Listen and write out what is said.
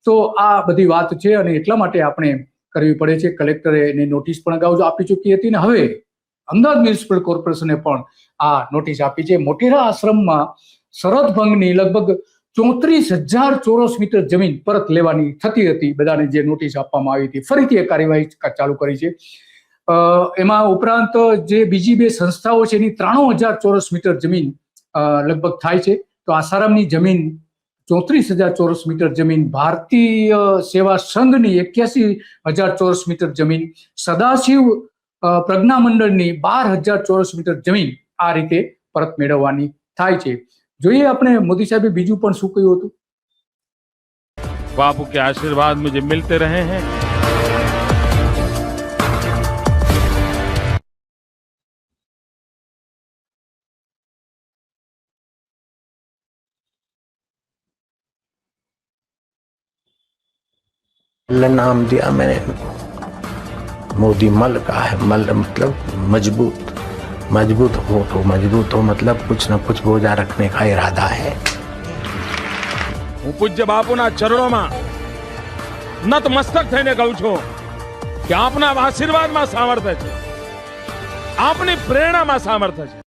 તો આ બધી વાત છે અને એટલા માટે આપણે કરવી પડે છે. કલેક્ટરે એની નોટિસ પણ અગાઉ આપી ચૂકી હતી ને હવે અમદાવાદ મ્યુનિસિપલ કોર્પોરેશને પણ આ નોટિસ આપી છે. મોટેરા આશ્રમમાં શરત ભંગની લગભગ 34,000 ચોરસ મીટર જમીન પરત લેવાની થતી હતી. બધાને જે નોટિસ આપવામાં આવી હતી ફરીથી એ કાર્યવાહી ચાલુ કરી છે. એમાં ઉપરાંત જે બીજી બે સંસ્થાઓ છે એની 93,000 ચોરસ મીટર જમીન લગભગ થાય છે. તો આસારામની જમીન 34,000 ચોરસ મીટર જમીન, ભારતીય સેવા સંઘની 81,000 ચોરસ મીટર જમીન, સદાશિવ પ્રજ્ઞા મંડળની 12,000 ચોરસ મીટર જમીન આ રીતે પરત મેળવવાની થાય છે. જોઈએ આપણે મોદી સાહેબે બીજું પણ શું કહ્યું હતું. बापू के आशीर्वाद मुझे मिलते रहे हैं। नाम दिया मैंने, मोदी मल का है। मल मतलब मजबूत, मजबूत हो तो मजबूत हो मतलब कुछ न कुछ बोझा रखने का इरादा है। હું પૂજ્ય બાપુના ચરણોમાં નતમસ્તક થઈને કહું છું કે આપના આશીર્વાદમાં સામર્થ્ય છે, આપની પ્રેરણામાં સામર્થ્ય છે.